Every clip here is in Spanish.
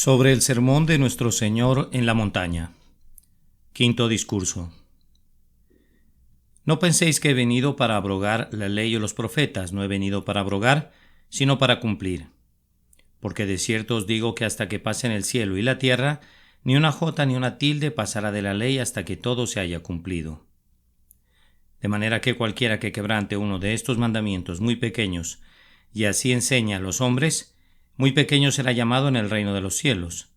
Sobre el sermón de nuestro Señor en la montaña. Quinto discurso. No penséis que he venido para abrogar la ley o los profetas, no he venido para abrogar, sino para cumplir. Porque de cierto os digo que hasta que pasen el cielo y la tierra, ni una jota ni una tilde pasará de la ley hasta que todo se haya cumplido. De manera que cualquiera que quebrante uno de estos mandamientos muy pequeños, y así enseña a los hombres, muy pequeño será llamado en el reino de los cielos.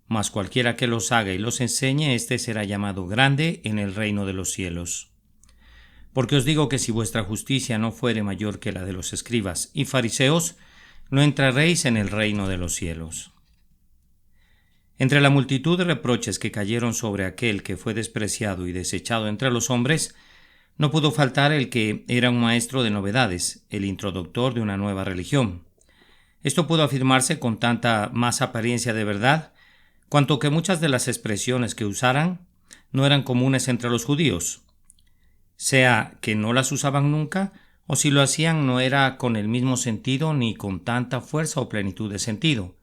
Mas cualquiera que los haga y los enseñe, éste será llamado grande en el reino de los cielos. Porque os digo que si vuestra justicia no fuere mayor que la de los escribas y fariseos, no entraréis en el reino de los cielos. Entre la multitud de reproches que cayeron sobre aquel que fue despreciado y desechado entre los hombres, no pudo faltar el que era un maestro de novedades, el introductor de una nueva religión. Esto pudo afirmarse con tanta más apariencia de verdad, cuanto que muchas de las expresiones que usaran no eran comunes entre los judíos, sea que no las usaban nunca, o si lo hacían no era con el mismo sentido ni con tanta fuerza o plenitud de sentido.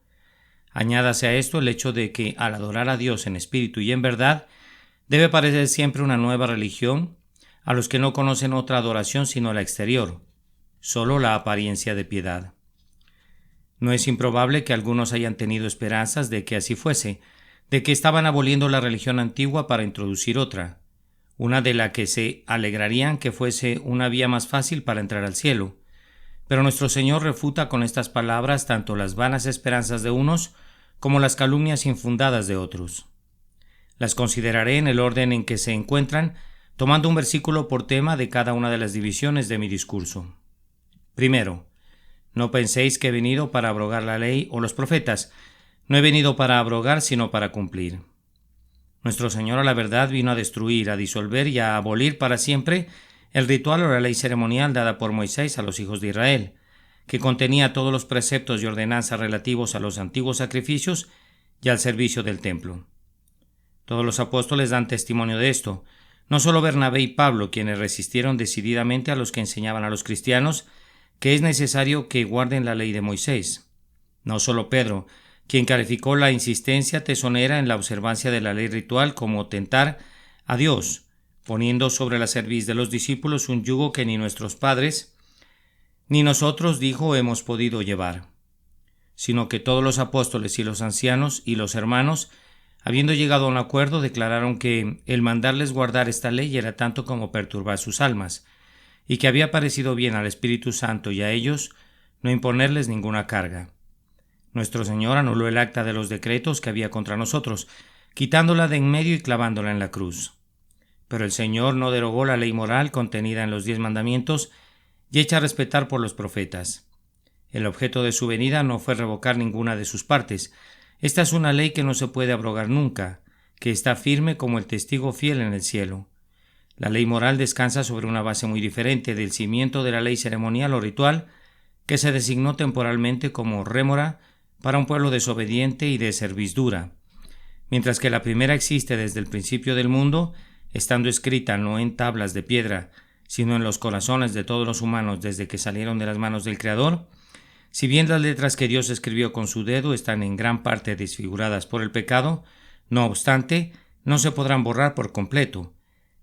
Añádase a esto el hecho de que al adorar a Dios en espíritu y en verdad, debe parecer siempre una nueva religión a los que no conocen otra adoración sino la exterior, solo la apariencia de piedad. No es improbable que algunos hayan tenido esperanzas de que así fuese, de que estaban aboliendo la religión antigua para introducir otra, una de la que se alegrarían que fuese una vía más fácil para entrar al cielo. Pero nuestro Señor refuta con estas palabras tanto las vanas esperanzas de unos como las calumnias infundadas de otros. Las consideraré en el orden en que se encuentran, tomando un versículo por tema de cada una de las divisiones de mi discurso. Primero, no penséis que he venido para abrogar la ley o los profetas. No he venido para abrogar, sino para cumplir. Nuestro Señor a la verdad vino a destruir, a disolver y a abolir para siempre el ritual o la ley ceremonial dada por Moisés a los hijos de Israel, que contenía todos los preceptos y ordenanzas relativos a los antiguos sacrificios y al servicio del templo. Todos los apóstoles dan testimonio de esto, no solo Bernabé y Pablo, quienes resistieron decididamente a los que enseñaban a los cristianos que es necesario que guarden la ley de Moisés. No solo Pedro, quien calificó la insistencia tesonera en la observancia de la ley ritual como tentar a Dios, poniendo sobre la cerviz de los discípulos un yugo que ni nuestros padres ni nosotros, dijo, hemos podido llevar, sino que todos los apóstoles y los ancianos y los hermanos, habiendo llegado a un acuerdo, declararon que el mandarles guardar esta ley era tanto como perturbar sus almas, y que había parecido bien al Espíritu Santo y a ellos no imponerles ninguna carga. Nuestro Señor anuló el acta de los decretos que había contra nosotros, quitándola de en medio y clavándola en la cruz. Pero el Señor no derogó la ley moral contenida en los 10 mandamientos y hecha a respetar por los profetas. El objeto de su venida no fue revocar ninguna de sus partes. Esta es una ley que no se puede abrogar nunca, que está firme como el testigo fiel en el cielo. La ley moral descansa sobre una base muy diferente del cimiento de la ley ceremonial o ritual, que se designó temporalmente como rémora para un pueblo desobediente y de cerviz dura. Mientras que la primera existe desde el principio del mundo, estando escrita no en tablas de piedra, sino en los corazones de todos los humanos desde que salieron de las manos del Creador, si bien las letras que Dios escribió con su dedo están en gran parte desfiguradas por el pecado, no obstante, no se podrán borrar por completo,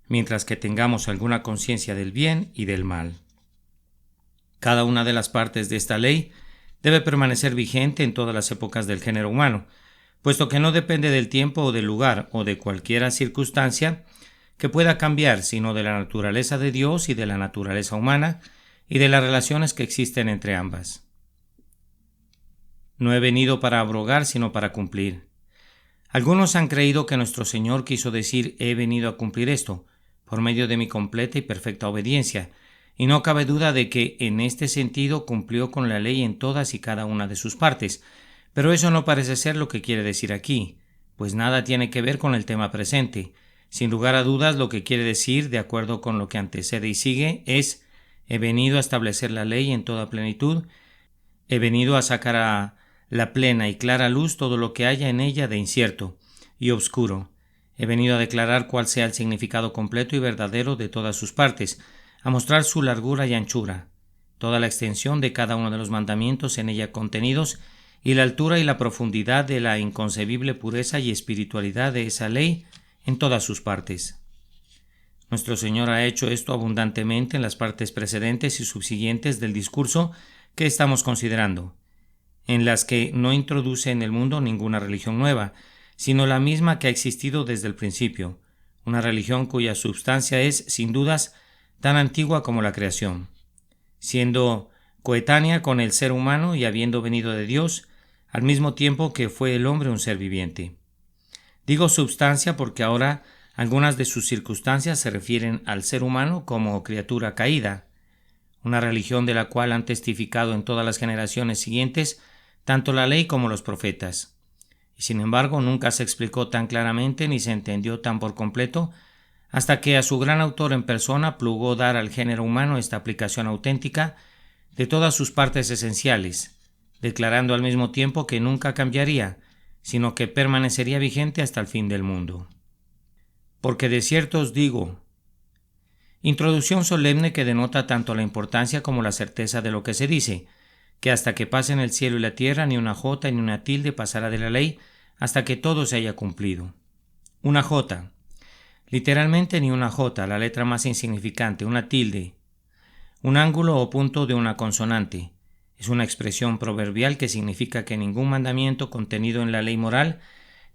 mientras que tengamos alguna conciencia del bien y del mal. Cada una de las partes de esta ley debe permanecer vigente en todas las épocas del género humano, puesto que no depende del tiempo o del lugar o de cualquier circunstancia que pueda cambiar, sino de la naturaleza de Dios y de la naturaleza humana y de las relaciones que existen entre ambas. No he venido para abrogar, sino para cumplir. Algunos han creído que nuestro Señor quiso decir he venido a cumplir esto, por medio de mi completa y perfecta obediencia, y no cabe duda de que en este sentido cumplió con la ley en todas y cada una de sus partes, pero eso no parece ser lo que quiere decir aquí, pues nada tiene que ver con el tema presente. Sin lugar a dudas, lo que quiere decir, de acuerdo con lo que antecede y sigue, es he venido a establecer la ley en toda plenitud, he venido a sacar a la plena y clara luz todo lo que haya en ella de incierto y obscuro. He venido a declarar cuál sea el significado completo y verdadero de todas sus partes, a mostrar su largura y anchura, toda la extensión de cada uno de los mandamientos en ella contenidos y la altura y la profundidad de la inconcebible pureza y espiritualidad de esa ley en todas sus partes. Nuestro Señor ha hecho esto abundantemente en las partes precedentes y subsiguientes del discurso que estamos considerando, en las que no introduce en el mundo ninguna religión nueva, sino la misma que ha existido desde el principio, una religión cuya substancia es, sin dudas, tan antigua como la creación. Siendo coetánea con el ser humano y habiendo venido de Dios, al mismo tiempo que fue el hombre un ser viviente. Digo substancia porque ahora algunas de sus circunstancias se refieren al ser humano como criatura caída, una religión de la cual han testificado en todas las generaciones siguientes tanto la ley como los profetas. Y sin embargo nunca se explicó tan claramente ni se entendió tan por completo hasta que a su gran autor en persona plugó dar al género humano esta aplicación auténtica de todas sus partes esenciales, declarando al mismo tiempo que nunca cambiaría, sino que permanecería vigente hasta el fin del mundo. Porque de cierto os digo, introducción solemne que denota tanto la importancia como la certeza de lo que se dice, que hasta que pasen el cielo y la tierra ni una jota ni una tilde pasará de la ley hasta que todo se haya cumplido. Una jota, literalmente ni una jota, la letra más insignificante, una tilde, un ángulo o punto de una consonante. Es una expresión proverbial que significa que ningún mandamiento contenido en la ley moral,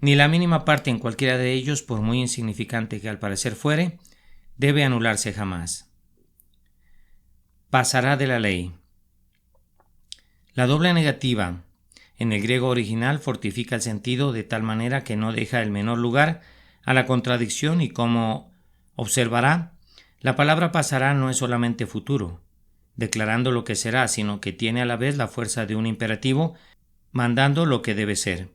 ni la mínima parte en cualquiera de ellos, por muy insignificante que al parecer fuere, debe anularse jamás. Pasará de la ley. La doble negativa en el griego original fortifica el sentido de tal manera que no deja el menor lugar a la contradicción y, como observará, la palabra pasará no es solamente futuro, declarando lo que será, sino que tiene a la vez la fuerza de un imperativo, mandando lo que debe ser.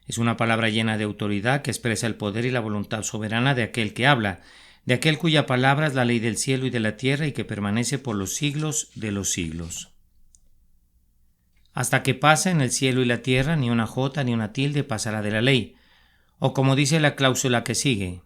Es una palabra llena de autoridad que expresa el poder y la voluntad soberana de aquel que habla, de aquel cuya palabra es la ley del cielo y de la tierra y que permanece por los siglos de los siglos. Hasta que pase en el cielo y la tierra, ni una jota ni una tilde pasará de la ley, o como dice la cláusula que sigue,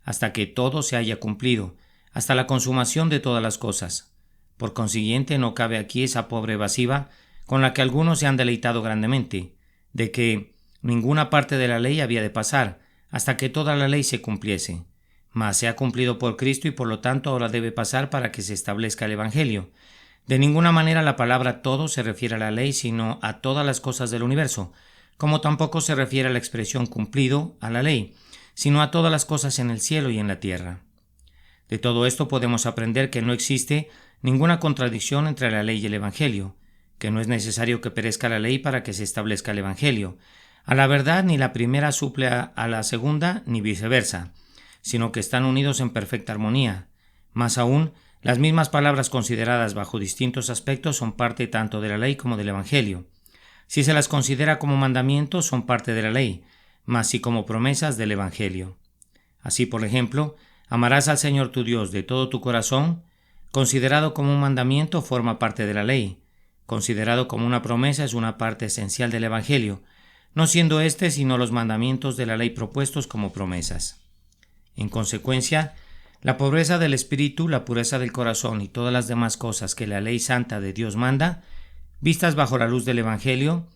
hasta que todo se haya cumplido, hasta la consumación de todas las cosas. Por consiguiente, no cabe aquí esa pobre evasiva con la que algunos se han deleitado grandemente, de que ninguna parte de la ley había de pasar, hasta que toda la ley se cumpliese. Mas se ha cumplido por Cristo y por lo tanto ahora debe pasar para que se establezca el Evangelio. De ninguna manera la palabra todo se refiere a la ley, sino a todas las cosas del universo, como tampoco se refiere a la expresión cumplido a la ley, sino a todas las cosas en el cielo y en la tierra. De todo esto podemos aprender que no existe ninguna contradicción entre la ley y el Evangelio, que no es necesario que perezca la ley para que se establezca el Evangelio. A la verdad, ni la primera suple a la segunda, ni viceversa, sino que están unidos en perfecta armonía. Más aún, las mismas palabras consideradas bajo distintos aspectos son parte tanto de la ley como del Evangelio. Si se las considera como mandamientos, son parte de la ley, mas si como promesas del Evangelio. Así, por ejemplo, amarás al Señor tu Dios de todo tu corazón, considerado como un mandamiento, forma parte de la ley. Considerado como una promesa, es una parte esencial del Evangelio, no siendo éste sino los mandamientos de la ley propuestos como promesas. En consecuencia, la pobreza del espíritu, la pureza del corazón y todas las demás cosas que la ley santa de Dios manda, vistas bajo la luz del Evangelio,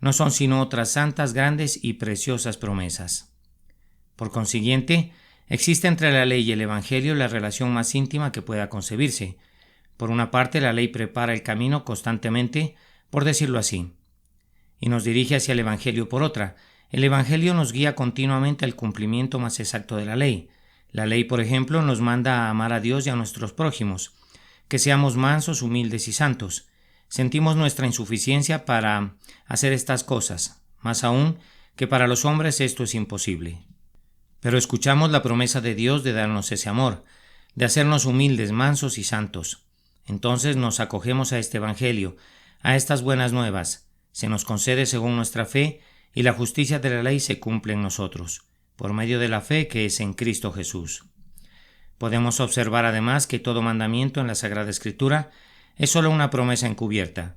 no son sino otras santas, grandes y preciosas promesas. Por consiguiente, existe entre la ley y el Evangelio la relación más íntima que pueda concebirse. Por una parte, la ley prepara el camino constantemente, por decirlo así, y nos dirige hacia el Evangelio por otra. El Evangelio nos guía continuamente al cumplimiento más exacto de la ley. La ley, por ejemplo, nos manda a amar a Dios y a nuestros prójimos, que seamos mansos, humildes y santos. Sentimos nuestra insuficiencia para hacer estas cosas, más aún que para los hombres esto es imposible. Pero escuchamos la promesa de Dios de darnos ese amor, de hacernos humildes, mansos y santos. Entonces nos acogemos a este Evangelio, a estas buenas nuevas. Se nos concede según nuestra fe y la justicia de la ley se cumple en nosotros, por medio de la fe que es en Cristo Jesús. Podemos observar además que todo mandamiento en la Sagrada Escritura es solo una promesa encubierta,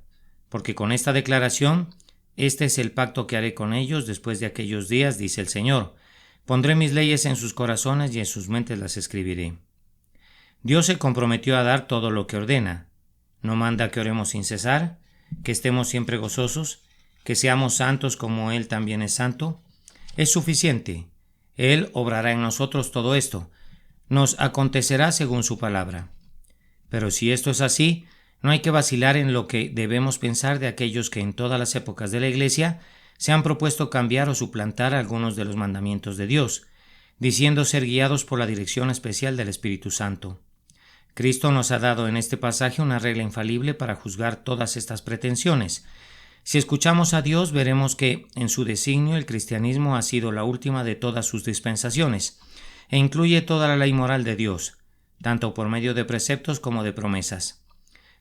porque con esta declaración, este es el pacto que haré con ellos después de aquellos días, dice el Señor. Pondré mis leyes en sus corazones y en sus mentes las escribiré. Dios se comprometió a dar todo lo que ordena. No manda que oremos sin cesar, que estemos siempre gozosos que seamos santos como Él también es santo? Es suficiente. Él obrará en nosotros todo esto. Nos acontecerá según su palabra. Pero si esto es así, no hay que vacilar en lo que debemos pensar de aquellos que en todas las épocas de la Iglesia se han propuesto cambiar o suplantar algunos de los mandamientos de Dios, diciendo ser guiados por la dirección especial del Espíritu Santo. Cristo nos ha dado en este pasaje una regla infalible para juzgar todas estas pretensiones. Si escuchamos a Dios, veremos que en su designio el cristianismo ha sido la última de todas sus dispensaciones, e incluye toda la ley moral de Dios, tanto por medio de preceptos como de promesas.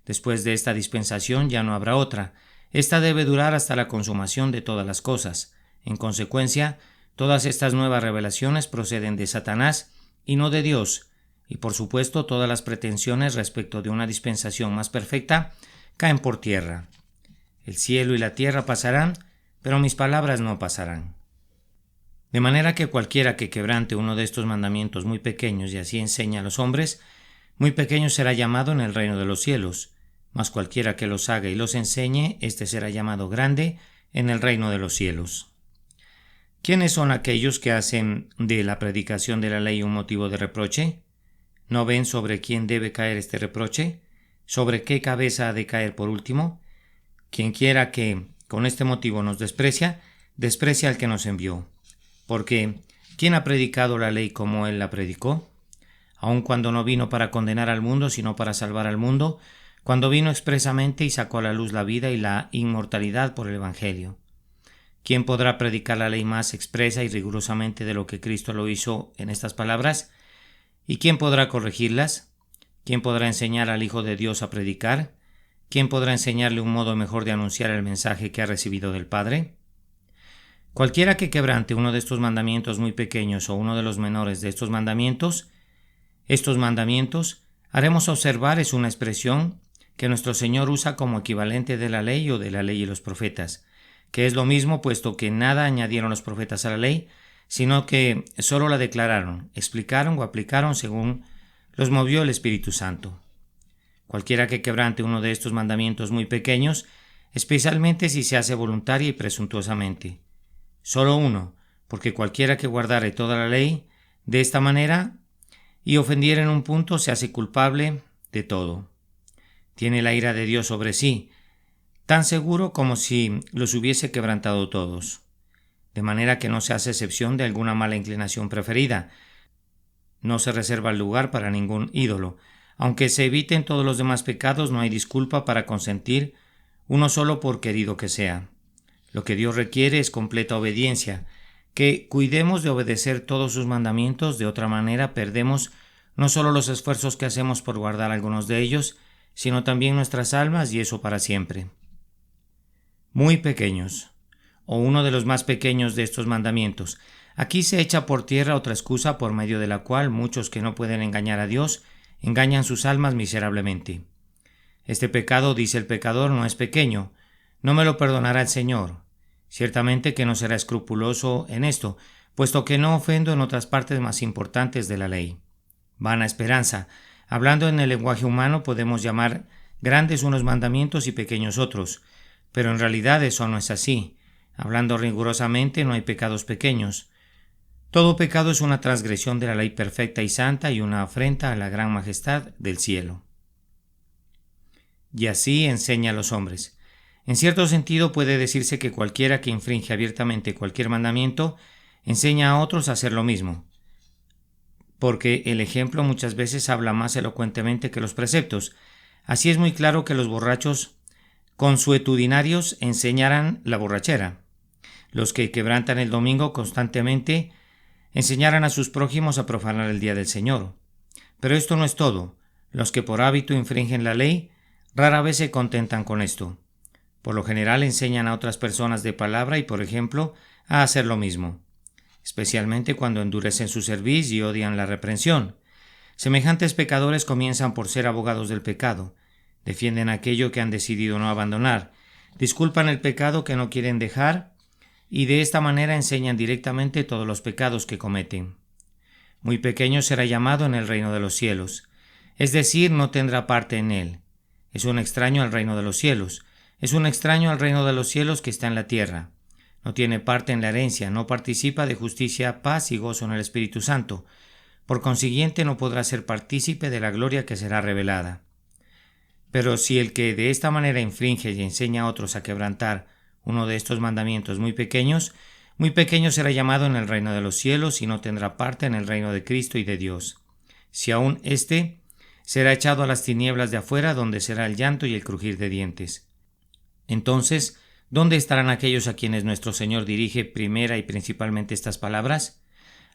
Después de esta dispensación ya no habrá otra. Esta debe durar hasta la consumación de todas las cosas. En consecuencia, todas estas nuevas revelaciones proceden de Satanás y no de Dios, y por supuesto todas las pretensiones respecto de una dispensación más perfecta caen por tierra. El cielo y la tierra pasarán, pero mis palabras no pasarán. De manera que cualquiera que quebrante uno de estos mandamientos muy pequeños y así enseña a los hombres, muy pequeño será llamado en el reino de los cielos, mas cualquiera que los haga y los enseñe, éste será llamado grande en el reino de los cielos. ¿Quiénes son aquellos que hacen de la predicación de la ley un motivo de reproche? ¿No ven sobre quién debe caer este reproche? ¿Sobre qué cabeza ha de caer por último? Quien quiera que con este motivo nos desprecia, desprecia al que nos envió. Porque ¿quién ha predicado la ley como él la predicó? Aun cuando no vino para condenar al mundo, sino para salvar al mundo, cuando vino expresamente y sacó a la luz la vida y la inmortalidad por el Evangelio. ¿Quién podrá predicar la ley más expresa y rigurosamente de lo que Cristo lo hizo en estas palabras? ¿Y quién podrá corregirlas? ¿Quién podrá enseñar al Hijo de Dios a predicar? ¿Quién podrá enseñarle un modo mejor de anunciar el mensaje que ha recibido del Padre? Cualquiera que quebrante uno de estos mandamientos muy pequeños o uno de los menores de estos mandamientos, haremos observar es una expresión que nuestro Señor usa como equivalente de la ley o de la ley y los profetas, que es lo mismo puesto que nada añadieron los profetas a la ley, sino que solo la declararon, explicaron o aplicaron según los movió el Espíritu Santo. Cualquiera que quebrante uno de estos mandamientos muy pequeños, especialmente si se hace voluntaria y presuntuosamente. Solo uno, porque cualquiera que guardare toda la ley de esta manera y ofendiera en un punto se hace culpable de todo. Tiene la ira de Dios sobre sí, tan seguro como si los hubiese quebrantado todos. De manera que no se hace excepción de alguna mala inclinación preferida. No se reserva el lugar para ningún ídolo. Aunque se eviten todos los demás pecados, no hay disculpa para consentir uno solo por querido que sea. Lo que Dios requiere es completa obediencia, que cuidemos de obedecer todos sus mandamientos, de otra manera perdemos no solo los esfuerzos que hacemos por guardar algunos de ellos, sino también nuestras almas y eso para siempre. Muy pequeños, o uno de los más pequeños de estos mandamientos. Aquí se echa por tierra otra excusa por medio de la cual muchos que no pueden engañar a Dios engañan sus almas miserablemente. Este pecado, dice el pecador, no es pequeño, no me lo perdonará el Señor. Ciertamente que no será escrupuloso en esto, puesto que no ofendo en otras partes más importantes de la ley. Vana esperanza. Hablando en el lenguaje humano podemos llamar grandes unos mandamientos y pequeños otros, pero en realidad eso no es así. Hablando rigurosamente no hay pecados pequeños. Todo pecado es una transgresión de la ley perfecta y santa y una afrenta a la gran majestad del cielo. Y así enseña a los hombres. En cierto sentido puede decirse que cualquiera que infringe abiertamente cualquier mandamiento enseña a otros a hacer lo mismo, porque el ejemplo muchas veces habla más elocuentemente que los preceptos. Así es muy claro que los borrachos consuetudinarios enseñarán la borrachera. Los que quebrantan el domingo constantemente enseñarán a sus prójimos a profanar el día del Señor. Pero esto no es todo. Los que por hábito infringen la ley rara vez se contentan con esto. Por lo general enseñan a otras personas de palabra y, por ejemplo, a hacer lo mismo, especialmente cuando endurecen su cerviz y odian la reprensión. Semejantes pecadores comienzan por ser abogados del pecado, defienden aquello que han decidido no abandonar, disculpan el pecado que no quieren dejar y de esta manera enseñan directamente todos los pecados que cometen. Muy pequeño será llamado en el reino de los cielos, es decir, no tendrá parte en él. Es un extraño al reino de los cielos. Es un extraño al reino de los cielos que está en la tierra. No tiene parte en la herencia, no participa de justicia, paz y gozo en el Espíritu Santo. Por consiguiente, no podrá ser partícipe de la gloria que será revelada. Pero si el que de esta manera infringe y enseña a otros a quebrantar uno de estos mandamientos muy pequeño será llamado en el reino de los cielos y no tendrá parte en el reino de Cristo y de Dios. Si aún éste será echado a las tinieblas de afuera, donde será el llanto y el crujir de dientes. Entonces, ¿dónde estarán aquellos a quienes nuestro Señor dirige primera y principalmente estas palabras?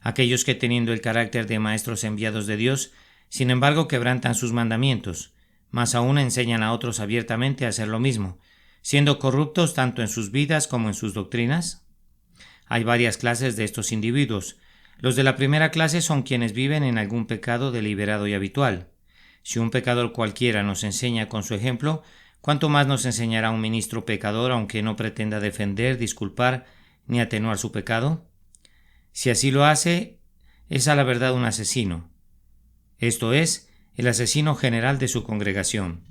Aquellos que, teniendo el carácter de maestros enviados de Dios, sin embargo quebrantan sus mandamientos, más aún enseñan a otros abiertamente a hacer lo mismo, siendo corruptos tanto en sus vidas como en sus doctrinas. Hay varias clases de estos individuos. Los de la primera clase son quienes viven en algún pecado deliberado y habitual. Si un pecador cualquiera nos enseña con su ejemplo, ¿cuánto más nos enseñará un ministro pecador, aunque no pretenda defender, disculpar ni atenuar su pecado? Si así lo hace, es a la verdad un asesino. Esto es, el asesino general de su congregación.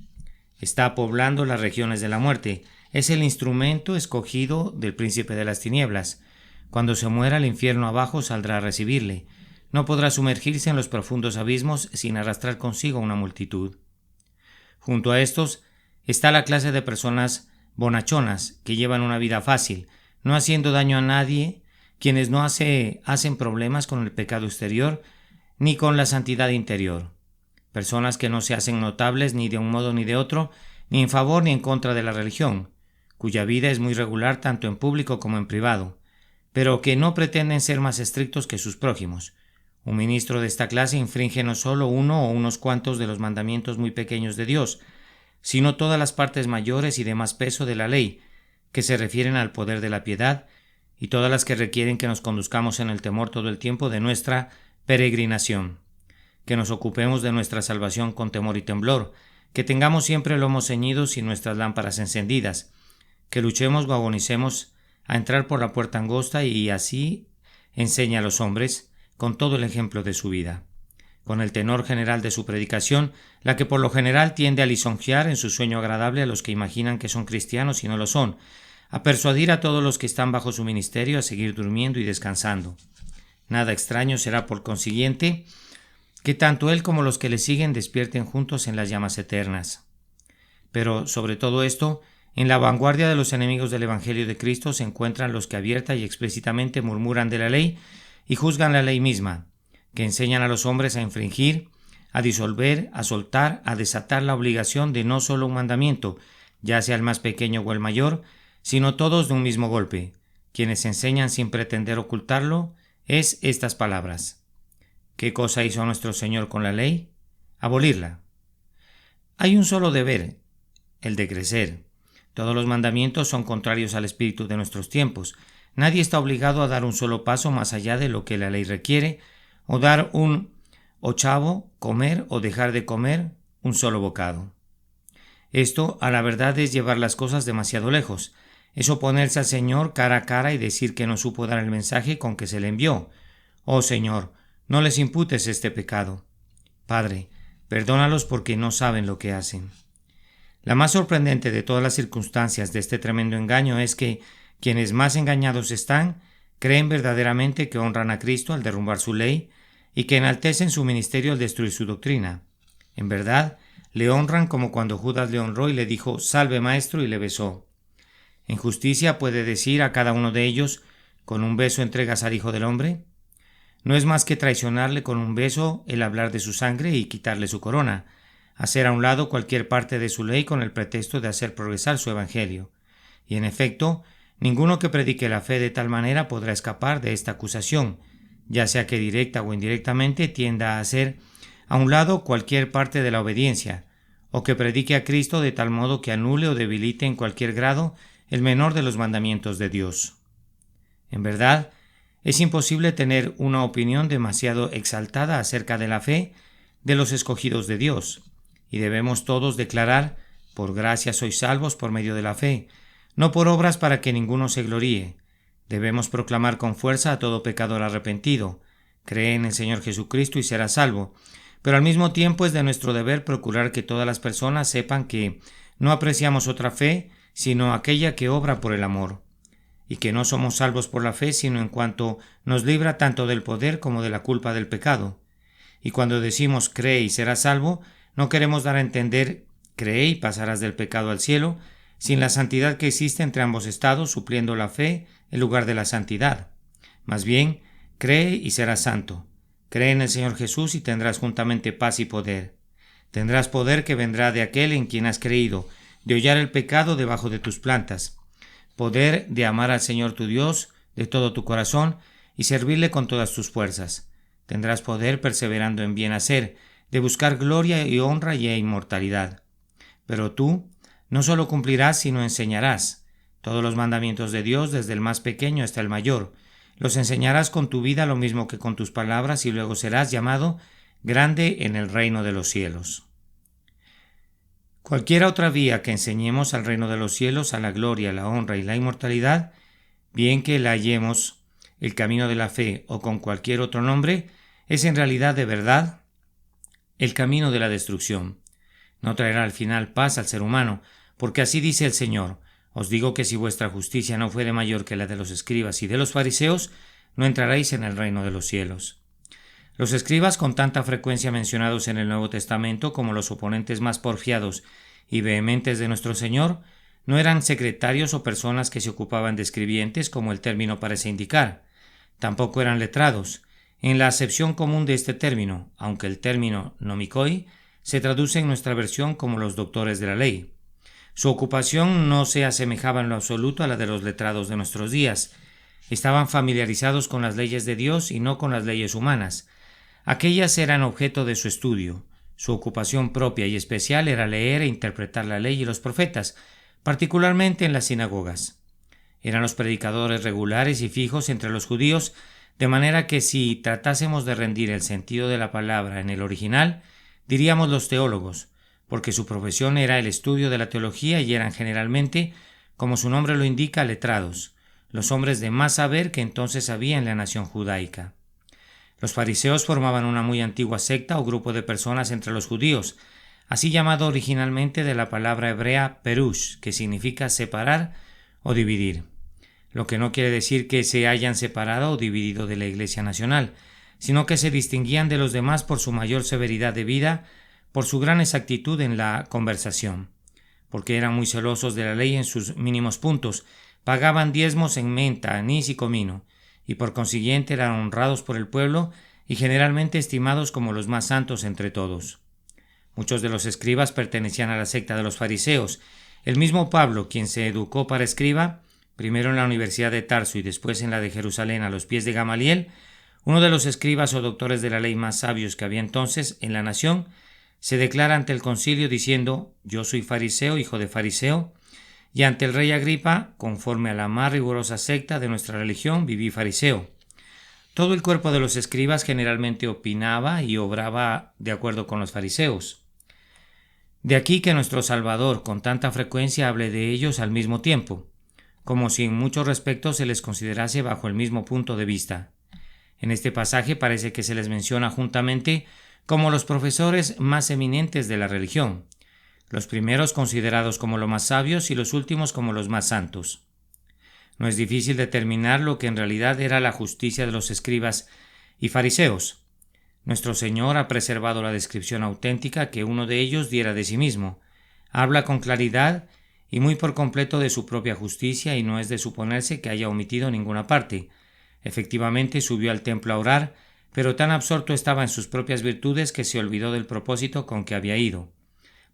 Está poblando las regiones de la muerte. Es el instrumento escogido del príncipe de las tinieblas. Cuando se muera, el infierno abajo saldrá a recibirle. No podrá sumergirse en los profundos abismos sin arrastrar consigo una multitud. Junto a estos está la clase de personas bonachonas que llevan una vida fácil, no haciendo daño a nadie, quienes no hacen problemas con el pecado exterior ni con la santidad interior. Personas que no se hacen notables ni de un modo ni de otro, ni en favor ni en contra de la religión, cuya vida es muy regular tanto en público como en privado, pero que no pretenden ser más estrictos que sus prójimos. Un ministro de esta clase infringe no solo uno o unos cuantos de los mandamientos muy pequeños de Dios, sino todas las partes mayores y de más peso de la ley, que se refieren al poder de la piedad, y todas las que requieren que nos conduzcamos en el temor todo el tiempo de nuestra peregrinación, que nos ocupemos de nuestra salvación con temor y temblor, que tengamos siempre lomos ceñidos y nuestras lámparas encendidas, que luchemos o agonicemos a entrar por la puerta angosta, y así enseña a los hombres con todo el ejemplo de su vida, con el tenor general de su predicación, la que por lo general tiende a lisonjear en su sueño agradable a los que imaginan que son cristianos y no lo son, a persuadir a todos los que están bajo su ministerio a seguir durmiendo y descansando. Nada extraño será, por consiguiente, que tanto él como los que le siguen despierten juntos en las llamas eternas. Pero sobre todo esto, en la vanguardia de los enemigos del Evangelio de Cristo se encuentran los que abierta y explícitamente murmuran de la ley y juzgan la ley misma, que enseñan a los hombres a infringir, a disolver, a soltar, a desatar la obligación de no solo un mandamiento, ya sea el más pequeño o el mayor, sino todos de un mismo golpe. Quienes enseñan sin pretender ocultarlo es estas palabras. ¿Qué cosa hizo nuestro Señor con la ley? Abolirla. Hay un solo deber, el de crecer. Todos los mandamientos son contrarios al espíritu de nuestros tiempos. Nadie está obligado a dar un solo paso más allá de lo que la ley requiere, o dar un ochavo, comer o dejar de comer un solo bocado. Esto, a la verdad, es llevar las cosas demasiado lejos. Es oponerse al Señor cara a cara y decir que no supo dar el mensaje con que se le envió. Oh Señor, no les imputes este pecado. Padre, perdónalos porque no saben lo que hacen. La más sorprendente de todas las circunstancias de este tremendo engaño es que quienes más engañados están, creen verdaderamente que honran a Cristo al derrumbar su ley y que enaltecen su ministerio al destruir su doctrina. En verdad, le honran como cuando Judas le honró y le dijo «Salve, maestro», y le besó. En justicia puede decir a cada uno de ellos «¿Con un beso entregas al Hijo del Hombre?». No es más que traicionarle con un beso el hablar de su sangre y quitarle su corona, hacer a un lado cualquier parte de su ley con el pretexto de hacer progresar su evangelio. Y en efecto, ninguno que predique la fe de tal manera podrá escapar de esta acusación, ya sea que directa o indirectamente tienda a hacer a un lado cualquier parte de la obediencia, o que predique a Cristo de tal modo que anule o debilite en cualquier grado el menor de los mandamientos de Dios. En verdad, es imposible tener una opinión demasiado exaltada acerca de la fe de los escogidos de Dios, y debemos todos declarar: por gracia sois salvos por medio de la fe, no por obras para que ninguno se gloríe. Debemos proclamar con fuerza a todo pecador arrepentido: cree en el Señor Jesucristo y serás salvo. Pero al mismo tiempo es de nuestro deber procurar que todas las personas sepan que no apreciamos otra fe sino aquella que obra por el amor, y que no somos salvos por la fe, sino en cuanto nos libra tanto del poder como de la culpa del pecado. Y cuando decimos cree y serás salvo, no queremos dar a entender cree y pasarás del pecado al cielo, sin la santidad que existe entre ambos estados, supliendo la fe en lugar de la santidad. Más bien, cree y serás santo. Cree en el Señor Jesús y tendrás juntamente paz y poder. Tendrás poder que vendrá de aquel en quien has creído, de hollar el pecado debajo de tus plantas. Poder de amar al Señor tu Dios de todo tu corazón y servirle con todas tus fuerzas. Tendrás poder perseverando en bien hacer, de buscar gloria y honra y inmortalidad. Pero tú no solo cumplirás, sino enseñarás todos los mandamientos de Dios, desde el más pequeño hasta el mayor. Los enseñarás con tu vida lo mismo que con tus palabras, y luego serás llamado grande en el reino de los cielos. Cualquiera otra vía que enseñemos al reino de los cielos, a la gloria, la honra y la inmortalidad, bien que la hallemos el camino de la fe o con cualquier otro nombre, es en realidad de verdad el camino de la destrucción. No traerá al final paz al ser humano, porque así dice el Señor: os digo que si vuestra justicia no fuere mayor que la de los escribas y de los fariseos, no entraréis en el reino de los cielos. Los escribas, con tanta frecuencia mencionados en el Nuevo Testamento como los oponentes más porfiados y vehementes de nuestro Señor, no eran secretarios o personas que se ocupaban de escribientes, como el término parece indicar. Tampoco eran letrados, en la acepción común de este término, aunque el término nomikoi se traduce en nuestra versión como los doctores de la ley. Su ocupación no se asemejaba en lo absoluto a la de los letrados de nuestros días. Estaban familiarizados con las leyes de Dios y no con las leyes humanas. Aquellas eran objeto de su estudio. Su ocupación propia y especial era leer e interpretar la ley y los profetas, particularmente en las sinagogas. Eran los predicadores regulares y fijos entre los judíos, de manera que si tratásemos de rendir el sentido de la palabra en el original, diríamos los teólogos, porque su profesión era el estudio de la teología y eran generalmente, como su nombre lo indica, letrados, los hombres de más saber que entonces había en la nación judaica. Los fariseos formaban una muy antigua secta o grupo de personas entre los judíos, así llamado originalmente de la palabra hebrea perush, que significa separar o dividir, lo que no quiere decir que se hayan separado o dividido de la Iglesia Nacional, sino que se distinguían de los demás por su mayor severidad de vida, por su gran exactitud en la conversación, porque eran muy celosos de la ley en sus mínimos puntos, pagaban diezmos en menta, anís y comino, y por consiguiente eran honrados por el pueblo y generalmente estimados como los más santos entre todos. Muchos de los escribas pertenecían a la secta de los fariseos. El mismo Pablo, quien se educó para escriba, primero en la Universidad de Tarso y después en la de Jerusalén a los pies de Gamaliel, uno de los escribas o doctores de la ley más sabios que había entonces en la nación, se declara ante el concilio diciendo: yo soy fariseo, hijo de fariseo, y ante el rey Agripa, conforme a la más rigurosa secta de nuestra religión, viví fariseo. Todo el cuerpo de los escribas generalmente opinaba y obraba de acuerdo con los fariseos. De aquí que nuestro Salvador con tanta frecuencia hable de ellos al mismo tiempo, como si en muchos respectos se les considerase bajo el mismo punto de vista. En este pasaje parece que se les menciona juntamente como los profesores más eminentes de la religión, los primeros considerados como los más sabios y los últimos como los más santos. No es difícil determinar lo que en realidad era la justicia de los escribas y fariseos. Nuestro Señor ha preservado la descripción auténtica que uno de ellos diera de sí mismo. Habla con claridad y muy por completo de su propia justicia, y no es de suponerse que haya omitido ninguna parte. Efectivamente subió al templo a orar, pero tan absorto estaba en sus propias virtudes que se olvidó del propósito con que había ido,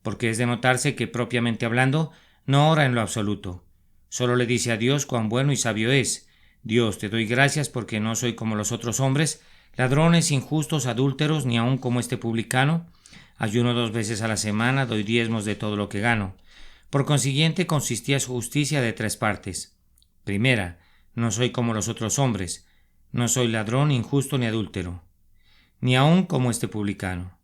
porque es de notarse que, propiamente hablando, no ora en lo absoluto. Solo le dice a Dios cuán bueno y sabio es. Dios, te doy gracias porque no soy como los otros hombres, ladrones, injustos, adúlteros, ni aun como este publicano. Ayuno 2 veces a la semana, doy diezmos de todo lo que gano. Por consiguiente, consistía su justicia de 3 partes. Primera, no soy como los otros hombres. No soy ladrón, injusto ni adúltero, ni aun como este publicano.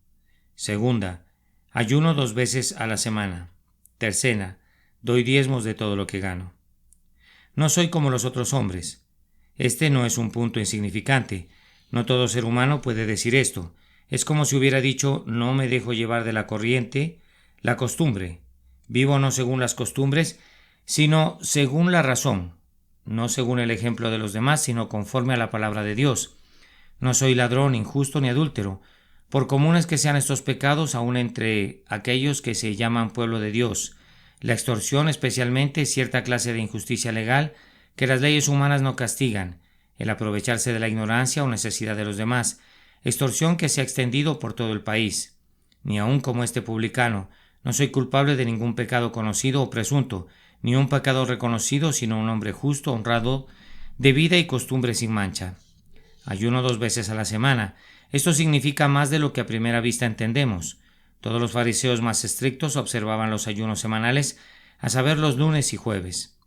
Segunda, ayuno 2 veces a la semana. Tercera, doy diezmos de todo lo que gano. No soy como los otros hombres. Este no es un punto insignificante. No todo ser humano puede decir esto. Es como si hubiera dicho: no me dejo llevar de la corriente, la costumbre. Vivo no según las costumbres, sino según la razón, no según el ejemplo de los demás, sino conforme a la palabra de Dios. No soy ladrón, injusto ni adúltero, por comunes que sean estos pecados, aun entre aquellos que se llaman pueblo de Dios. La extorsión, especialmente, es cierta clase de injusticia legal que las leyes humanas no castigan, el aprovecharse de la ignorancia o necesidad de los demás, extorsión que se ha extendido por todo el país. Ni aun como este publicano, no soy culpable de ningún pecado conocido o presunto, ni un pecado reconocido, sino un hombre justo, honrado, de vida y costumbre sin mancha. Ayuno 2 veces a la semana. Esto significa más de lo que a primera vista entendemos. Todos los fariseos más estrictos observaban los ayunos semanales, a saber los lunes y jueves.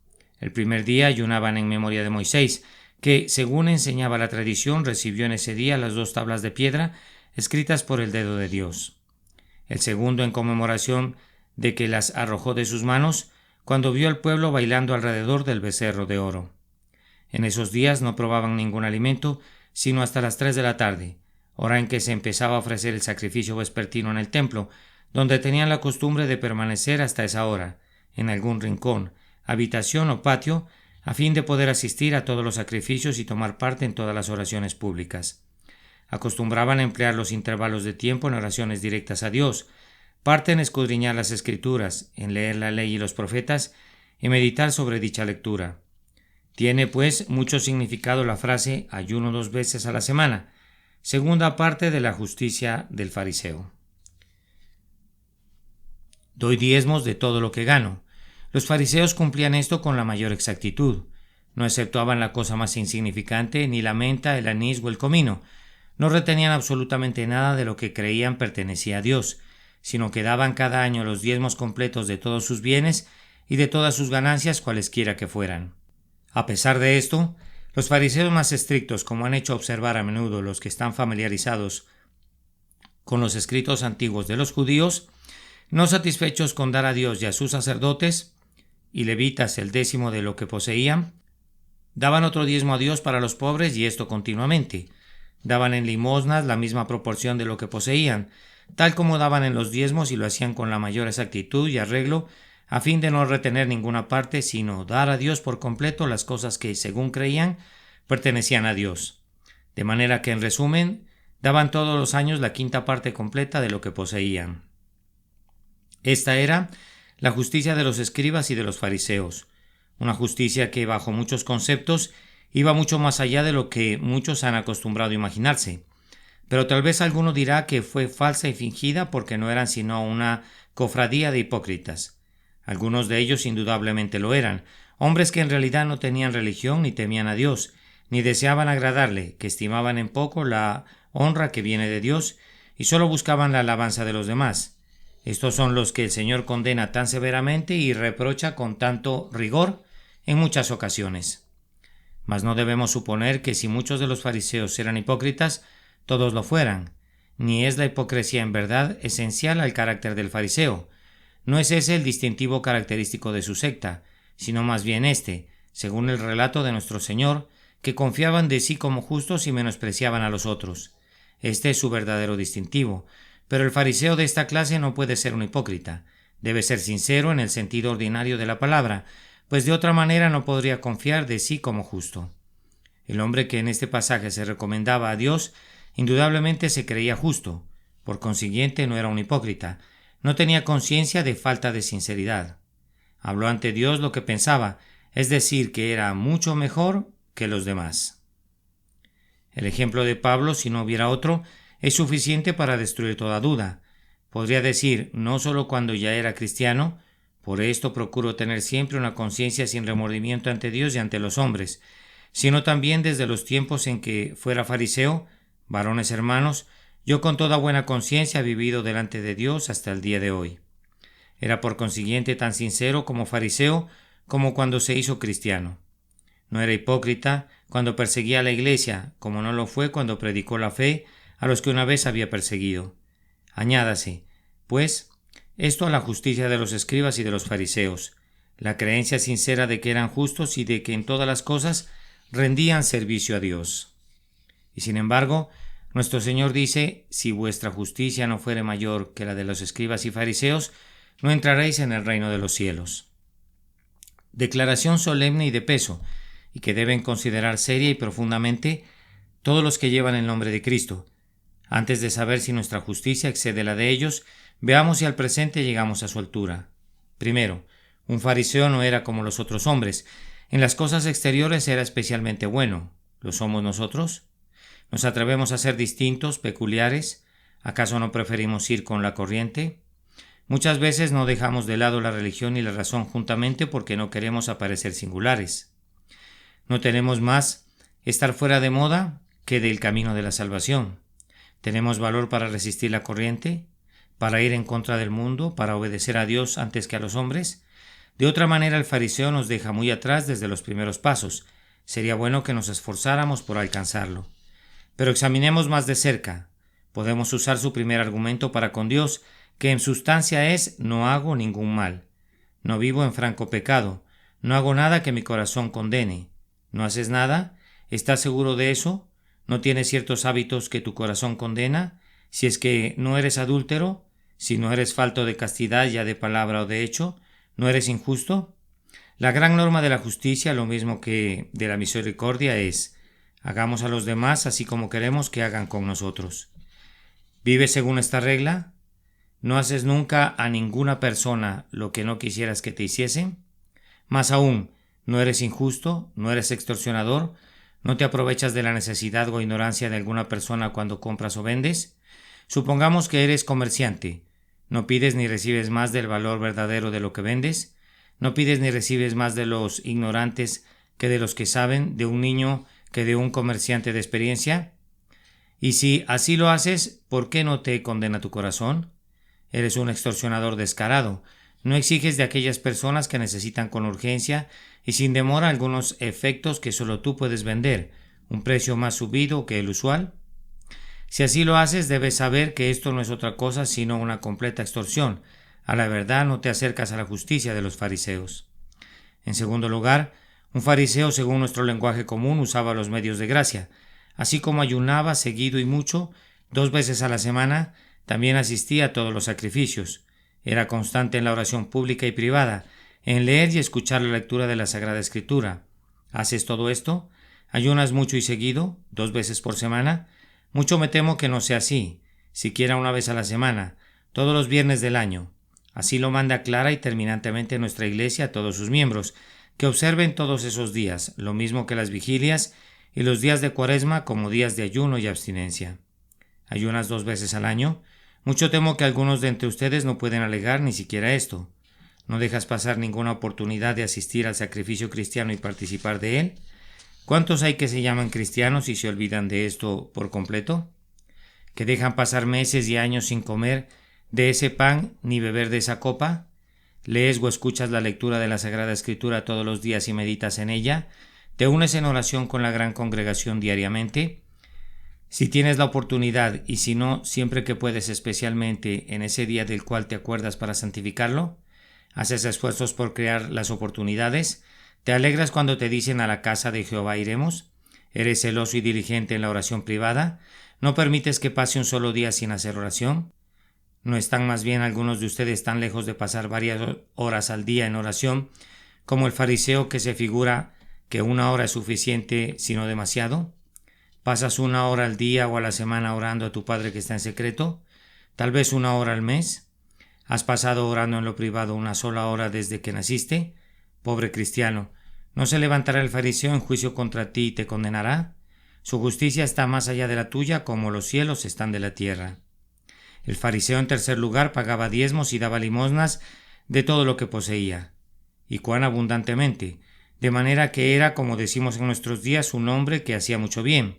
El primer día ayunaban en memoria de Moisés, que, según enseñaba la tradición, recibió en ese día las 2 tablas de piedra escritas por el dedo de Dios. El segundo en conmemoración de que las arrojó de sus manos cuando vio al pueblo bailando alrededor del becerro de oro. En esos días no probaban ningún alimento, sino hasta las 3 de la tarde, hora en que se empezaba a ofrecer el sacrificio vespertino en el templo, donde tenían la costumbre de permanecer hasta esa hora, en algún rincón, habitación o patio, a fin de poder asistir a todos los sacrificios y tomar parte en todas las oraciones públicas. Acostumbraban a emplear los intervalos de tiempo en oraciones directas a Dios, parte en escudriñar las Escrituras, en leer la ley y los profetas, y meditar sobre dicha lectura. Tiene, pues, mucho significado la frase ayuno 2 veces a la semana, segunda parte de la justicia del fariseo. Doy diezmos de todo lo que gano. Los fariseos cumplían esto con la mayor exactitud. No exceptuaban la cosa más insignificante, ni la menta, el anís o el comino. No retenían absolutamente nada de lo que creían pertenecía a Dios, sino que daban cada año los diezmos completos de todos sus bienes y de todas sus ganancias, cualesquiera que fueran. A pesar de esto, los fariseos más estrictos, como han hecho observar a menudo los que están familiarizados con los escritos antiguos de los judíos, no satisfechos con dar a Dios y a sus sacerdotes y levitas el 10% de lo que poseían, daban otro diezmo a Dios para los pobres, y esto continuamente. Daban en limosnas la misma proporción de lo que poseían, tal como daban en los diezmos, y lo hacían con la mayor exactitud y arreglo, a fin de no retener ninguna parte, sino dar a Dios por completo las cosas que, según creían, pertenecían a Dios. De manera que, en resumen, daban todos los años la 1/5 parte completa de lo que poseían. Esta era la justicia de los escribas y de los fariseos, una justicia que, bajo muchos conceptos, iba mucho más allá de lo que muchos han acostumbrado a imaginarse. Pero tal vez alguno dirá que fue falsa y fingida porque no eran sino una cofradía de hipócritas. Algunos de ellos indudablemente lo eran, hombres que en realidad no tenían religión ni temían a Dios, ni deseaban agradarle, que estimaban en poco la honra que viene de Dios y solo buscaban la alabanza de los demás. Estos son los que el Señor condena tan severamente y reprocha con tanto rigor en muchas ocasiones. Mas no debemos suponer que si muchos de los fariseos eran hipócritas, todos lo fueran, ni es la hipocresía en verdad esencial al carácter del fariseo. No es ese el distintivo característico de su secta, sino más bien este, según el relato de nuestro Señor, que confiaban de sí como justos y menospreciaban a los otros. Este es su verdadero distintivo, pero el fariseo de esta clase no puede ser un hipócrita. Debe ser sincero en el sentido ordinario de la palabra, pues de otra manera no podría confiar de sí como justo. El hombre que en este pasaje se recomendaba a Dios indudablemente se creía justo, por consiguiente no era un hipócrita, no tenía conciencia de falta de sinceridad. Habló ante Dios lo que pensaba, es decir, que era mucho mejor que los demás. El ejemplo de Pablo, si no hubiera otro, es suficiente para destruir toda duda. Podría decir, no solo cuando ya era cristiano, por esto procuro tener siempre una conciencia sin remordimiento ante Dios y ante los hombres, sino también desde los tiempos en que fuera fariseo, varones hermanos, yo con toda buena conciencia he vivido delante de Dios hasta el día de hoy. Era por consiguiente tan sincero como fariseo como cuando se hizo cristiano. No era hipócrita cuando perseguía a la iglesia, como no lo fue cuando predicó la fe a los que una vez había perseguido. Añádase, pues, esto a la justicia de los escribas y de los fariseos, la creencia sincera de que eran justos y de que en todas las cosas rendían servicio a Dios. Y sin embargo, nuestro Señor dice, si vuestra justicia no fuere mayor que la de los escribas y fariseos, no entraréis en el reino de los cielos. declaración solemne y de peso, y que deben considerar seria y profundamente todos los que llevan el nombre de Cristo. Antes de saber si nuestra justicia excede la de ellos, veamos si al presente llegamos a su altura. Primero, un fariseo no era como los otros hombres. En las cosas exteriores era especialmente bueno. ¿Lo somos nosotros? ¿Nos atrevemos a ser distintos, peculiares? ¿Acaso no preferimos ir con la corriente? Muchas veces no dejamos de lado la religión y la razón juntamente porque no queremos aparecer singulares. No tenemos más estar fuera de moda que del camino de la salvación. ¿Tenemos valor para resistir la corriente? ¿Para ir en contra del mundo? ¿Para obedecer a Dios antes que a los hombres? De otra manera, el fariseo nos deja muy atrás desde los primeros pasos. Sería bueno que nos esforzáramos por alcanzarlo. Pero examinemos más de cerca. Podemos usar su primer argumento para con Dios, que en sustancia es: no hago ningún mal. No vivo en franco pecado. No hago nada que mi corazón condene. ¿No haces nada? ¿Estás seguro de eso? ¿No tienes ciertos hábitos que tu corazón condena? Si es que no eres adúltero, si no eres falto de castidad ya de palabra o de hecho, ¿no eres injusto? La gran norma de la justicia, lo mismo que de la misericordia, es: hagamos a los demás así como queremos que hagan con nosotros. ¿Vives según esta regla? ¿No haces nunca a ninguna persona lo que no quisieras que te hiciesen? Más aún, ¿no eres injusto? ¿No eres extorsionador? ¿No te aprovechas de la necesidad o ignorancia de alguna persona cuando compras o vendes? Supongamos que eres comerciante. ¿No pides ni recibes más del valor verdadero de lo que vendes? ¿No pides ni recibes más de los ignorantes que de los que saben, de un niño que de un comerciante de experiencia? Y si así lo haces, ¿por qué no te condena tu corazón? Eres un extorsionador descarado. No exiges de aquellas personas que necesitan con urgencia y sin demora algunos efectos que solo tú puedes vender, un precio más subido que el usual. Si así lo haces, debes saber que esto no es otra cosa sino una completa extorsión. A la verdad, no te acercas a la justicia de los fariseos. En segundo lugar, un fariseo, según nuestro lenguaje común, usaba los medios de gracia. Así como ayunaba seguido y mucho, 2 veces a la semana, también asistía a todos los sacrificios. Era constante en la oración pública y privada, en leer y escuchar la lectura de la Sagrada Escritura. ¿Haces todo esto? ¿Ayunas mucho y seguido, 2 veces por semana? Mucho me temo que no sea así, siquiera una vez a la semana, todos los viernes del año. Así lo manda clara y terminantemente nuestra Iglesia a todos sus miembros, que observen todos esos días, lo mismo que las vigilias y los días de Cuaresma como días de ayuno y abstinencia. ¿Ayunas 2 veces al año? Mucho temo que algunos de entre ustedes no pueden alegar ni siquiera esto. ¿No dejas pasar ninguna oportunidad de asistir al sacrificio cristiano y participar de él? ¿Cuántos hay que se llaman cristianos y se olvidan de esto por completo? ¿Que dejan pasar meses y años sin comer de ese pan ni beber de esa copa? ¿Lees o escuchas la lectura de la Sagrada Escritura todos los días y meditas en ella? ¿Te unes en oración con la gran congregación diariamente? Si tienes la oportunidad y si no, siempre que puedes, especialmente en ese día del cual te acuerdas para santificarlo, haces esfuerzos por crear las oportunidades. ¿Te alegras cuando te dicen a la casa de Jehová iremos? ¿Eres celoso y diligente en la oración privada? ¿No permites que pase un solo día sin hacer oración? ¿No están más bien algunos de ustedes tan lejos de pasar varias horas al día en oración como el fariseo que se figura que 1 hora es suficiente, sino demasiado? ¿Pasas 1 hora al día o a la semana orando a tu Padre que está en secreto? ¿Tal vez 1 hora al mes? ¿Has pasado orando en lo privado 1 sola hora desde que naciste? Pobre cristiano, ¿no se levantará el fariseo en juicio contra ti y te condenará? Su justicia está más allá de la tuya, como los cielos están de la tierra. El fariseo, en tercer lugar, pagaba diezmos y daba limosnas de todo lo que poseía. ¿Y cuán abundantemente? De manera que era, como decimos en nuestros días, un hombre que hacía mucho bien.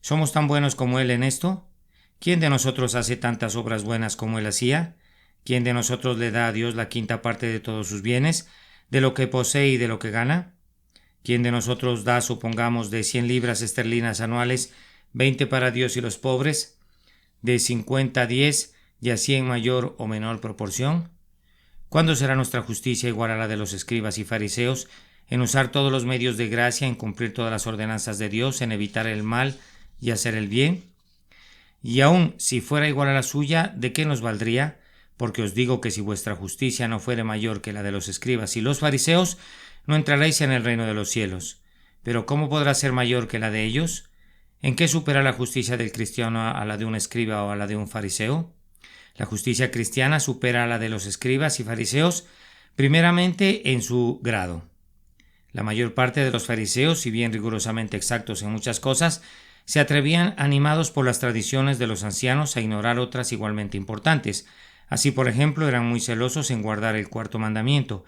¿Somos tan buenos como él en esto? ¿Quién de nosotros hace tantas obras buenas como él hacía? ¿Quién de nosotros le da a Dios la 1/5 parte de todos sus bienes, de lo que posee y de lo que gana? ¿Quién de nosotros da, supongamos, de 100 libras esterlinas anuales, 20 para Dios y los pobres, de 50 a 10 y así en mayor o menor proporción? ¿Cuándo será nuestra justicia igual a la de los escribas y fariseos, en usar todos los medios de gracia, en cumplir todas las ordenanzas de Dios, en evitar el mal y hacer el bien? Y aun si fuera igual a la suya, ¿de qué nos valdría? Porque os digo que si vuestra justicia no fuere mayor que la de los escribas y los fariseos, no entraréis en el reino de los cielos. Pero ¿cómo podrá ser mayor que la de ellos? ¿En qué supera la justicia del cristiano a la de un escriba o a la de un fariseo? La justicia cristiana supera a la de los escribas y fariseos primeramente en su grado. La mayor parte de los fariseos, si bien rigurosamente exactos en muchas cosas, se atrevían, animados por las tradiciones de los ancianos, a ignorar otras igualmente importantes. Así, por ejemplo, eran muy celosos en guardar el cuarto mandamiento,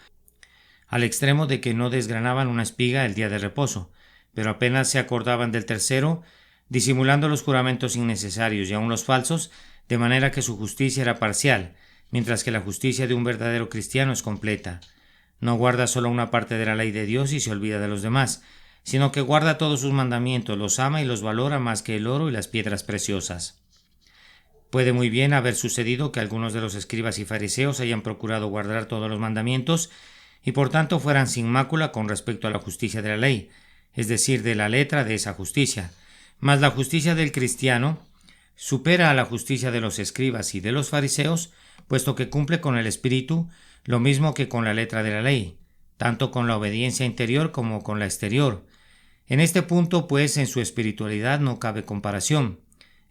al extremo de que no desgranaban una espiga el día de reposo, pero apenas se acordaban del tercero, disimulando los juramentos innecesarios y aun los falsos, de manera que su justicia era parcial, mientras que la justicia de un verdadero cristiano es completa. No guarda solo una parte de la ley de Dios y se olvida de los demás, sino que guarda todos sus mandamientos, los ama y los valora más que el oro y las piedras preciosas. Puede muy bien haber sucedido que algunos de los escribas y fariseos hayan procurado guardar todos los mandamientos y por tanto fueran sin mácula con respecto a la justicia de la ley, es decir, de la letra de esa justicia. Mas la justicia del cristiano supera a la justicia de los escribas y de los fariseos, puesto que cumple con el espíritu lo mismo que con la letra de la ley, tanto con la obediencia interior como con la exterior. En este punto, pues, en su espiritualidad no cabe comparación.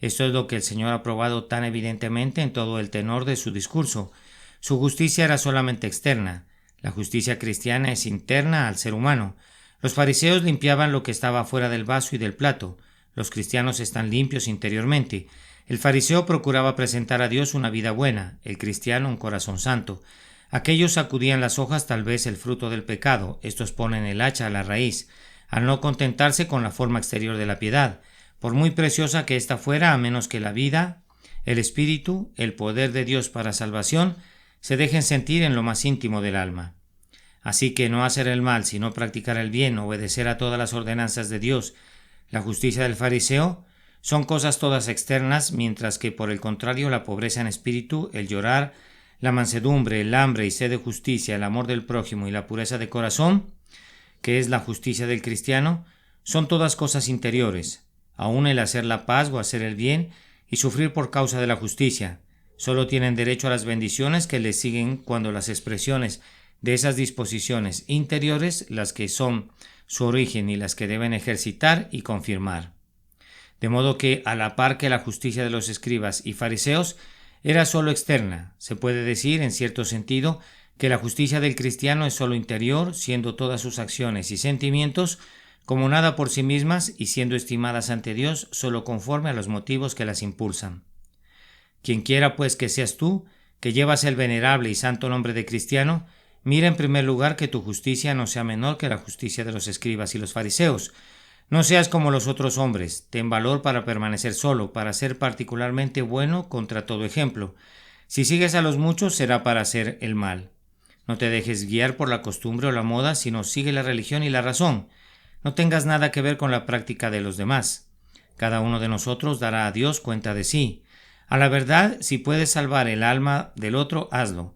Esto es lo que el Señor ha probado tan evidentemente en todo el tenor de su discurso. Su justicia era solamente externa. La justicia cristiana es interna al ser humano. Los fariseos limpiaban lo que estaba fuera del vaso y del plato. Los cristianos están limpios interiormente. El fariseo procuraba presentar a Dios una vida buena, el cristiano un corazón santo. Aquellos sacudían las hojas, tal vez el fruto del pecado, estos ponen el hacha a la raíz, al no contentarse con la forma exterior de la piedad, por muy preciosa que ésta fuera, a menos que la vida, el espíritu, el poder de Dios para salvación, se dejen sentir en lo más íntimo del alma. Así que no hacer el mal, sino practicar el bien, obedecer a todas las ordenanzas de Dios, la justicia del fariseo, son cosas todas externas, mientras que por el contrario la pobreza en espíritu, el llorar, la mansedumbre, el hambre y sed de justicia, el amor del prójimo y la pureza de corazón, que es la justicia del cristiano, son todas cosas interiores. Aun el hacer la paz o hacer el bien y sufrir por causa de la justicia, solo tienen derecho a las bendiciones que les siguen cuando las expresiones de esas disposiciones interiores, las que son su origen y las que deben ejercitar y confirmar. De modo que, a la par que la justicia de los escribas y fariseos era sólo externa, se puede decir, en cierto sentido, que la justicia del cristiano es sólo interior, siendo todas sus acciones y sentimientos como nada por sí mismas y siendo estimadas ante Dios sólo conforme a los motivos que las impulsan. Quien quiera, pues, que seas tú, que llevas el venerable y santo nombre de cristiano, mira en primer lugar que tu justicia no sea menor que la justicia de los escribas y los fariseos. No seas como los otros hombres, ten valor para permanecer solo, para ser particularmente bueno contra todo ejemplo. Si sigues a los muchos será para hacer el mal. No te dejes guiar por la costumbre o la moda, sino sigue la religión y la razón. No tengas nada que ver con la práctica de los demás. Cada uno de nosotros dará a Dios cuenta de sí. A la verdad, si puedes salvar el alma del otro, hazlo.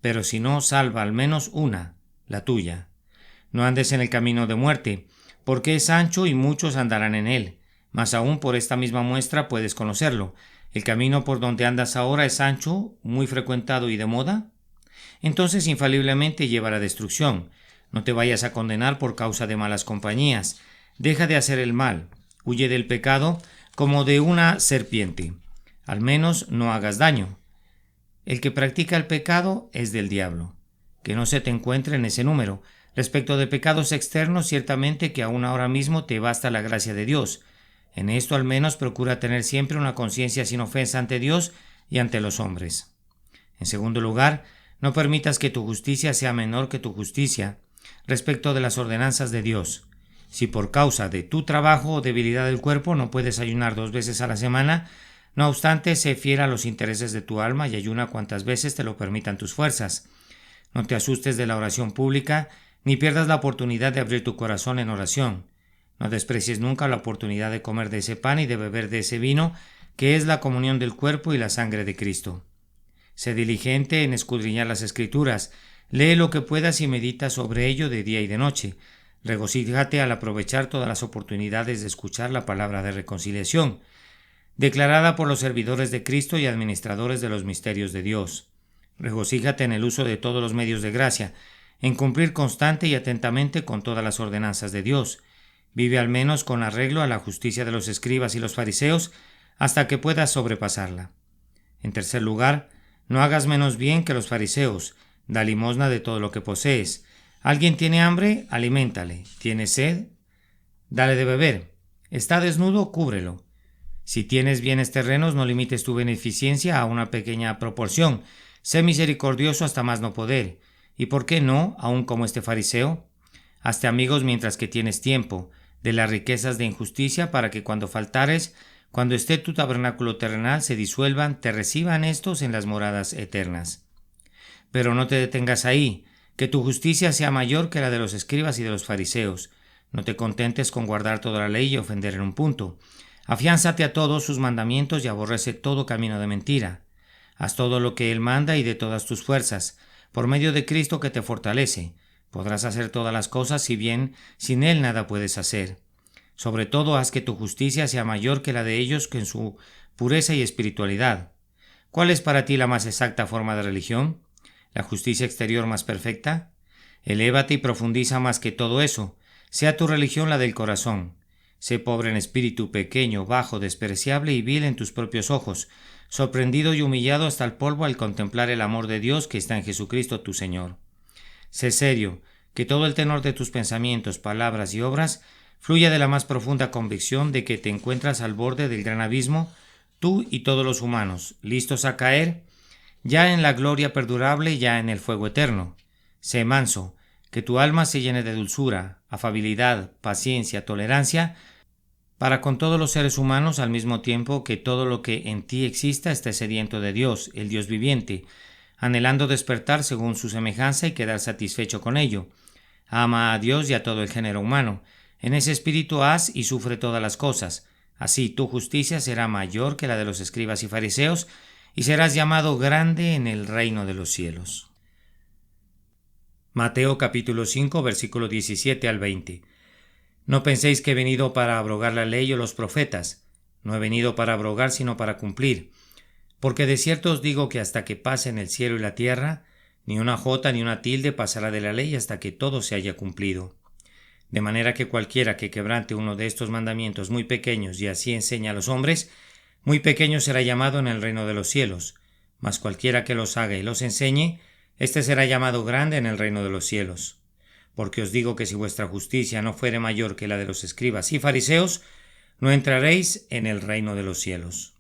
Pero si no, salva al menos una, la tuya. No andes en el camino de muerte, porque es ancho y muchos andarán en él. Mas aún por esta misma muestra puedes conocerlo. ¿El camino por donde andas ahora es ancho, muy frecuentado y de moda? Entonces infaliblemente lleva a la destrucción. No te vayas a condenar por causa de malas compañías. Deja de hacer el mal. Huye del pecado como de una serpiente. Al menos no hagas daño. El que practica el pecado es del diablo. Que no se te encuentre en ese número. Respecto de pecados externos, ciertamente que aún ahora mismo te basta la gracia de Dios. En esto al menos procura tener siempre una conciencia sin ofensa ante Dios y ante los hombres. En segundo lugar, no permitas que tu justicia sea menor que tu justicia respecto de las ordenanzas de Dios. Si por causa de tu trabajo o debilidad del cuerpo no puedes ayunar 2 veces a la semana, no obstante, sé fiel a los intereses de tu alma y ayuna cuantas veces te lo permitan tus fuerzas. No te asustes de la oración pública, ni pierdas la oportunidad de abrir tu corazón en oración. No desprecies nunca la oportunidad de comer de ese pan y de beber de ese vino, que es la comunión del cuerpo y la sangre de Cristo. Sé diligente en escudriñar las Escrituras, lee lo que puedas y medita sobre ello de día y de noche. Regocíjate al aprovechar todas las oportunidades de escuchar la palabra de reconciliación, declarada por los servidores de Cristo y administradores de los misterios de Dios. Regocíjate en el uso de todos los medios de gracia, en cumplir constante y atentamente con todas las ordenanzas de Dios. Vive al menos con arreglo a la justicia de los escribas y los fariseos hasta que puedas sobrepasarla. En tercer lugar, no hagas menos bien que los fariseos. Da limosna de todo lo que posees. ¿Alguien tiene hambre? Aliméntale. ¿Tiene sed? Dale de beber. ¿Está desnudo? Cúbrelo. Si tienes bienes terrenos, no limites tu beneficencia a una pequeña proporción. Sé misericordioso hasta más no poder. ¿Y por qué no, aun como este fariseo? Hazte amigos mientras que tienes tiempo, de las riquezas de injusticia, para que cuando faltares, cuando esté tu tabernáculo terrenal, se disuelvan, te reciban estos en las moradas eternas. Pero no te detengas ahí, que tu justicia sea mayor que la de los escribas y de los fariseos. No te contentes con guardar toda la ley y ofender en un punto. Afiánzate a todos sus mandamientos y aborrece todo camino de mentira. Haz todo lo que Él manda y de todas tus fuerzas, por medio de Cristo que te fortalece. Podrás hacer todas las cosas, si bien sin Él nada puedes hacer. Sobre todo haz que tu justicia sea mayor que la de ellos, que en su pureza y espiritualidad. ¿Cuál es para ti la más exacta forma de religión? ¿La justicia exterior más perfecta? Elévate y profundiza más que todo eso. Sea tu religión la del corazón. Sé pobre en espíritu, pequeño, bajo, despreciable y vil en tus propios ojos, sorprendido y humillado hasta el polvo al contemplar el amor de Dios que está en Jesucristo tu Señor. Sé serio, que todo el tenor de tus pensamientos, palabras y obras fluya de la más profunda convicción de que te encuentras al borde del gran abismo, tú y todos los humanos, listos a caer, ya en la gloria perdurable, ya en el fuego eterno. Sé manso, que tu alma se llene de dulzura, afabilidad, paciencia, tolerancia, para con todos los seres humanos, al mismo tiempo que todo lo que en ti exista esté sediento de Dios, el Dios viviente, anhelando despertar según su semejanza y quedar satisfecho con ello. Ama a Dios y a todo el género humano. En ese espíritu haz y sufre todas las cosas. Así tu justicia será mayor que la de los escribas y fariseos, y serás llamado grande en el reino de los cielos. Mateo capítulo 5, versículo 17 al 20. No penséis que he venido para abrogar la ley o los profetas. No he venido para abrogar, sino para cumplir. Porque de cierto os digo que hasta que pasen el cielo y la tierra, ni una jota ni una tilde pasará de la ley hasta que todo se haya cumplido. De manera que cualquiera que quebrante uno de estos mandamientos muy pequeños y así enseña a los hombres, muy pequeño será llamado en el reino de los cielos. Mas cualquiera que los haga y los enseñe, éste será llamado grande en el reino de los cielos. Porque os digo que si vuestra justicia no fuere mayor que la de los escribas y fariseos, no entraréis en el reino de los cielos.